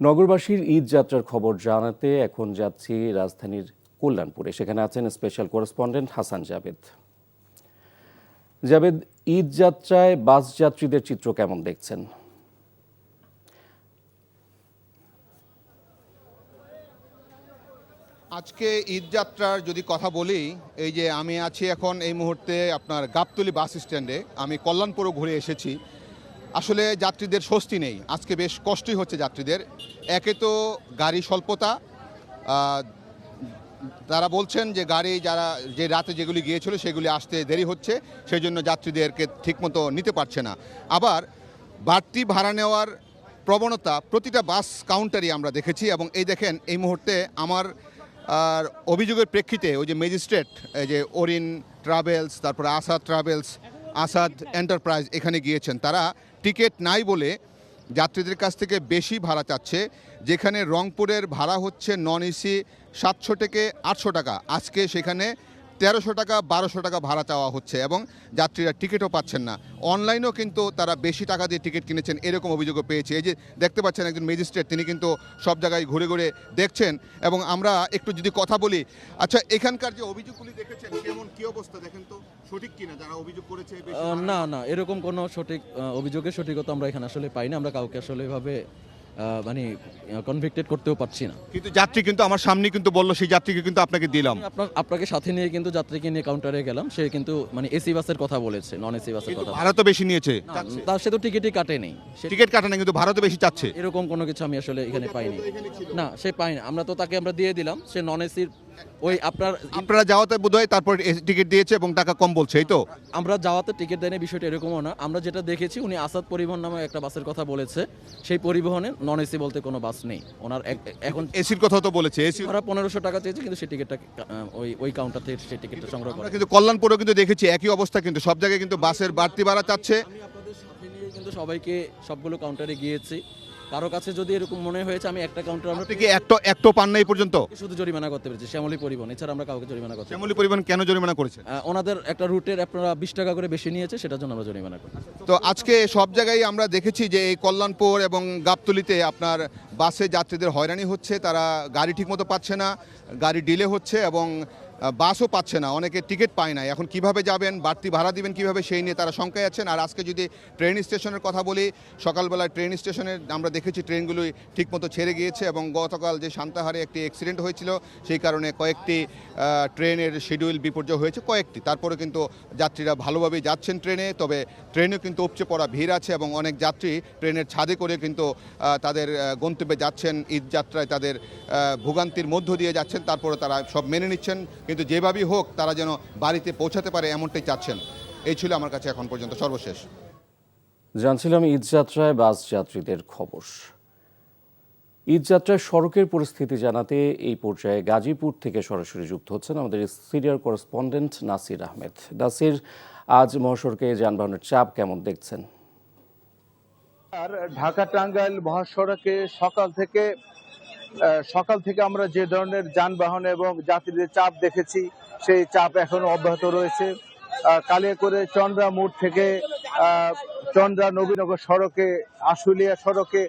নগরবাসীর ঈদ যাত্রার খবর জানাতে এখন যাচ্ছি রাজধানীর কল্যাণপুরে। সেখানে আছেন স্পেশাল করেসপন্ডেন্ট হাসান জাবেদ। জাবেদ, ঈদ যাত্রায় বাস যাত্রীদের চিত্র কেমন দেখছেন? আজকে ঈদ যাত্রার যদি কথা বলি, এই যে আমি আছি এখন এই মুহূর্তে আপনার গাবতলী বাস স্ট্যান্ডে। আমি কল্যাণপুরও ঘুরে এসেছি। আসলে যাত্রীদের স্বস্তি নেই, আজকে বেশ কষ্টই হচ্ছে যাত্রীদের। একে তো গাড়ি স্বল্পতা, তারা বলছেন যে গাড়ি যারা যে রাতে যেগুলি গিয়েছিল সেগুলি আসতে দেরি হচ্ছে, সেই জন্য যাত্রীদেরকে ঠিকমতো নিতে পারছে না। আবার বাড়তি ভাড়া নেওয়ার প্রবণতা প্রতিটা বাস কাউন্টারই আমরা দেখেছি। এবং এই দেখেন এই মুহূর্তে আমার আর অভিযোগের প্রেক্ষিতে ওই যে ম্যাজিস্ট্রেট, এই যে ওরিন ট্রাভেলস, তারপরে আসাদ ট্রাভেলস, আসাদ এন্টারপ্রাইজ এখানে গিয়েছেন। তারা টিকিট নাই বলে যাত্রীদের কাছ থেকে বেশি ভাড়া চাচ্ছে। যেখানে রংপুরের ভাড়া হচ্ছে নন এসি 700 থেকে 800 টাকা, আজকে সেখানে 1300 টাকা 1200 টাকা ভাড়া চাওয়া হচ্ছে এবং যাত্রীরা টিকিটও পাচ্ছেন না। অনলাইনেও কিন্তু তারা বেশি টাকা দিয়ে টিকিট কিনেছেন, এরকম অভিযোগও পেয়েছে। এই যে দেখতে পাচ্ছেন একজন ম্যাজিস্ট্রেট, তিনি কিন্তু সব জায়গায় ঘুরে ঘুরে দেখছেন। এবং আমরা একটু যদি কথা বলি, আচ্ছা এখানকার যে অভিযোগগুলি দেখেছেন কেমন, কি অবস্থা দেখেন তো, সঠিক কিনা যারা অভিযোগ করেছে? না, এরকম কোনো সঠিক অভিযোগের সঠিকতা আমরা এখানে আসলে পাই না। আমরা কাউকে আসলে এভাবে মানে কনভিক্টেড করতেও পারছি না। কিন্তু যাত্রী কিন্তু আমার সামনে কিন্তু বললো সেই যাত্রীকে কিন্তু আপনাকে দিলাম। আপনাকে সাথে নিয়ে কিন্তু যাত্রীকে নিয়ে কাউন্টারে গেলাম, সে কিন্তু মানে এসি বাসের কথা বলেছে, নন এসি বাসের কথা। ভাড়া তো বেশি নিয়েছে, তার সে তো টিকিটই কাটে নেই, টিকিট কাটে না কিন্তু ভাড়া তো বেশি চাচ্ছে। এরকম কোনো কিছু আমি আসলে এখানে পাইনি। না, সে পাইনি। আমরা তো তাকে আমরা দিয়ে দিলাম, সে নন এসির ওই আপনারা যাওয়াতে বোধহয় তারপর টিকিট দিয়েছে এবং টাকা কম বলছে, এই তো? আমরা যাওয়াতে টিকিট দেয়নি, বিষয়টা এরকমও না। আমরা যেটা দেখেছি, উনি আসাদ পরিবহন নামে একটা বাসের কথা বলেছে, সেই পরিবহনে নন এসি বলতে কোনো বাস নেই ওনার। এখন এসির কথা তো বলেছে, এসি ওরা 1500 টাকা চেয়েছে, কিন্তু সেই টিকিটটা ওই কাউন্টার থেকে সেই টিকিটটা সংগ্রহ করে। কিন্তু কল্যাণপুরেও কিন্তু দেখেছি একই অবস্থা, কিন্তু সব জায়গায় কিন্তু বাসের বাড়তি ভাড়া চাচ্ছে। আমি আপনাদের সাথে নিয়ে কিন্তু সবাইকে সবগুলো কাউন্টারে গিয়েছি। কারো কাছে যদি এরকম মনে হয়েছে আমি একটা কাউন্টার, আমরা কি একটো পান নাই পর্যন্ত? শুধু জরিমানা করতে পেরেছি শ্যামলী পরিবহন, এছাড়া আমরা কাউকে জরিমানা করতে। শ্যামলী পরিবহন কেন জরিমানা করেছে? ওনাদের একটা রুটের আপনারা 20 টাকা করে বেশি নিয়েছে, সেটার জন্য আমরা জরিমানা করি। তো আজকে সব জায়গায় আমরা দেখেছি যে এই কল্যাণপুর এবং গাবতলীতে আপনার বাসে যাত্রীদের হয়রানি হচ্ছে, তারা গাড়ি ঠিকমতো পাচ্ছে না, গাড়ি ডিলে হচ্ছে এবং বাসও পাচ্ছে না, অনেকে টিকিট পায় না। এখন কিভাবে যাবেন, বাড়তি ভাড়া দিবেন কিভাবে, সেই নিয়ে তারা শঙ্কায় আছেন। আর আজকে যদি ট্রেন স্টেশনের কথা বলি, সকালবেলায় ট্রেন স্টেশনে আমরা দেখেছি ট্রেনগুলোই ঠিকমতো ছেড়ে গিয়েছে এবং গতকাল যে সান্তাহারে একটি অ্যাক্সিডেন্ট হয়েছিল সেই কারণে কয়েকটি ট্রেনের শিডিউল বিপর্যয় হয়েছে কয়েকটি। তারপরে কিন্তু যাত্রীরা ভালোভাবেই যাচ্ছেন ট্রেনে, তবে ট্রেনেও কিন্তু উপচে পড়া ভিড় আছে এবং অনেক যাত্রী ট্রেনের ছাদে করে কিন্তু তাদের গন্তব্যে যাচ্ছেন। ঈদ যাত্রায় তাদের ভোগান্তির মধ্য দিয়ে যাচ্ছেন, তারপরে তারা সব মেনে নিচ্ছেন, কিন্তু যেভাবেই হোক তারা যেন বাড়িতে পৌঁছাতে পারে এমনটাই চাচ্ছেন। এই ছিল আমার কাছে এখন পর্যন্ত সর্বশেষ। জানছিলাম ঈদ যাত্রায় বাস যাত্রীদের খবর। ঈদ যাত্রায় সড়কের পরিস্থিতি জানাতে এই পর্যায়ে গাজীপুর থেকে সরাসরি যুক্ত হচ্ছেন আমাদের সিনিয়র করেসপন্ডেন্ট নাসির আহমেদ। নাসির, আজ মহাসড়কে যানবাহনের চাপ কেমন দেখছেন? ঢাকা টাঙ্গাইল মহাসড়কে সকাল থেকে আমরা যে ধরনের যানবাহন এবং যাত্রীদের চাপ দেখেছি, সেই চাপ এখনো অব্যাহত রয়েছে। কালিয়াকৈর চন্দ্রা মোড় থেকে চন্দ্রা নবীনগর সড়কে, আশুলিয়া সড়কে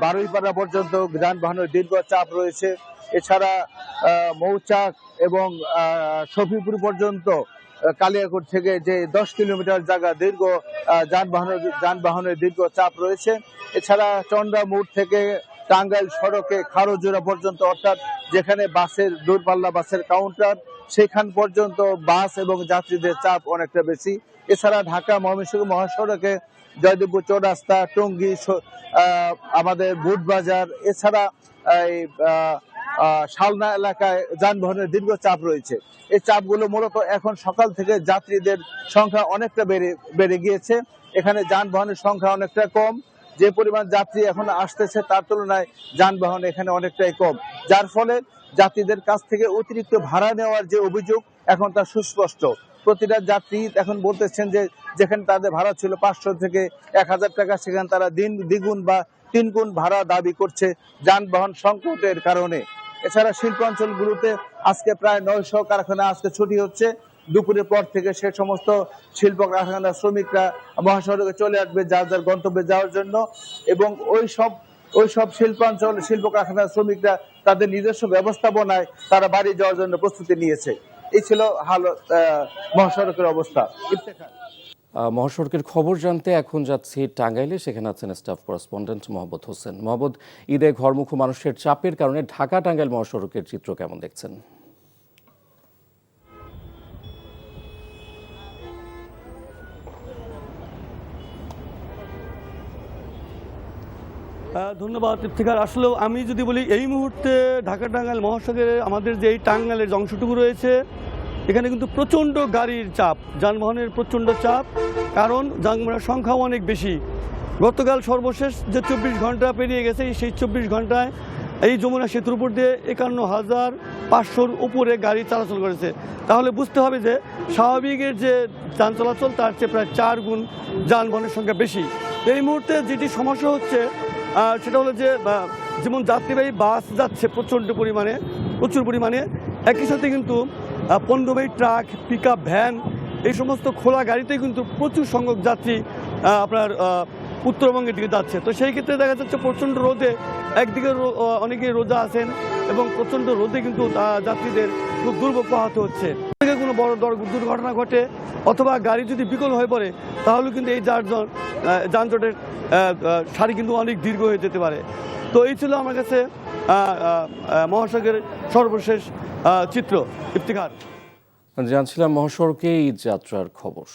বারুইপাড়া পর্যন্ত যানবাহনের দীর্ঘ চাপ রয়েছে। এছাড়া মৌচাক এবং শফিপুর পর্যন্ত কালিয়াকৈর থেকে যে 10 কিলোমিটার জায়গা দীর্ঘ যানবাহনের দীর্ঘ চাপ রয়েছে। এছাড়া চন্দ্রা মোড় থেকে টাঙ্গাইল সড়কে খারজোড়া পর্যন্ত, অর্থাৎ যেখানে বাসের দূরপাল্লা বাসের কাউন্টার, সেখান পর্যন্ত বাস এবং যাত্রীদের চাপ অনেকটা বেশি। এছাড়া ঢাকা ময়মনসিংহ মহাসড়কে জয়দেবপুর চৌরাস্তা, টঙ্গী, আমাদের বুটবাজার, এছাড়া শালনা এলাকায় যানবাহনের দীর্ঘ চাপ রয়েছে। এই চাপগুলো মূলত এখন সকাল থেকে যাত্রীদের সংখ্যা অনেকটা বেড়ে গিয়েছে। এখানে যানবাহনের সংখ্যা অনেকটা কম, যে পরিমাণ যাত্রী এখন আসতেছে তার তুলনায় যানবাহন এখানে অনেকটাই কম, যার ফলে যাত্রীদের কাছ থেকে অতিরিক্ত ভাড়া নেওয়ার যে অভিযোগ এখন তা সুস্পষ্ট। প্রতিটা যাত্রী এখন বলতেছেন যে যেখানে তাদের ভাড়া ছিল 500 থেকে 1000 টাকা, সেখানে তারা দ্বিগুণ বা 3 গুণ ভাড়া দাবি করছে যানবাহন সংকটের কারণে। এছাড়া শিল্পাঞ্চলগুলোতে আজকে প্রায় 900 কারখানা আজকে ছুটি হচ্ছে। দুপুরের পর থেকে সে সমস্ত শিল্প কারখানার শ্রমিকরা মহাসড়কে চলে আসবে যার যার গন্তব্যে যাওয়ার জন্য, এবং ওই সব ওই সব শিল্পাঞ্চল শিল্প কারখানার শ্রমিকরা তাদের নিজস্ব ব্যবস্থাপনায় তারা বাড়ি যাওয়ার জন্য প্রস্তুতি নিয়েছে। এই ছিল মহাসড়কের অবস্থা। ইফতেখার। মহাসড়কের খবর জানতে এখন যাচ্ছি টাঙ্গাইলে, সেখানে আছেন স্টাফ করেসপন্ডেন্ট মোহাম্মদ হোসেন। মোহাম্মদ, ঈদে ঘরমুখী মানুষের চাপের কারণে ঢাকা টাঙ্গাইল মহাসড়কের চিত্র কেমন দেখছেন? ধন্যবাদ ইফতিখার। আসলেও আমি যদি বলি, এই মুহূর্তে ঢাকা টাঙ্গাইল মহাসড়কের আমাদের যে এই টাঙ্গাইলের যে অংশটুকু রয়েছে, এখানে কিন্তু প্রচণ্ড গাড়ির চাপ, যানবাহনের প্রচণ্ড চাপ, কারণ যানবাহনের সংখ্যাও অনেক বেশি। গতকাল সর্বশেষ যে 24 ঘন্টা পেরিয়ে গেছে, সেই 24 ঘন্টায় এই যমুনা সেতুর উপর দিয়ে 51,500-র উপরে গাড়ি চলাচল করেছে। তাহলে বুঝতে হবে যে স্বাভাবিকের যে যান চলাচল তার চেয়ে প্রায় 4 গুণ যানবাহনের সংখ্যা বেশি। এই মুহূর্তে যেটি সমস্যা হচ্ছে সেটা হলো যে যেমন যাত্রীবাহী বাস যাচ্ছে প্রচুর পরিমাণে, একই সাথে কিন্তু পণ্যবাহী ট্রাক, পিকআপ ভ্যান, এই সমস্ত খোলা গাড়িতে কিন্তু প্রচুর সংখ্যক যাত্রী আপনার উত্তরবঙ্গের দিকে যাচ্ছে। তো সেই ক্ষেত্রে দেখা যাচ্ছে প্রচণ্ড রোদে, একদিকে অনেকেই রোজা আছেন এবং প্রচণ্ড রোদে কিন্তু যাত্রীদের খুব দুর্ভোগ পোহাতে হচ্ছে। কোনো বড় দুর্ঘটনা ঘটে অথবা গাড়ি যদি বিকল হয়ে পড়ে, তাহলে কিন্তু এই যানজটের সারি কিন্তু অনেক দীর্ঘ হয়ে যেতে পারে। তো এই ছিল আমার কাছে মহাসড়কের সর্বশেষ চিত্র। ইফতিখার। জানছিলাম মহাসড়কে ঈদ যাত্রার খবর।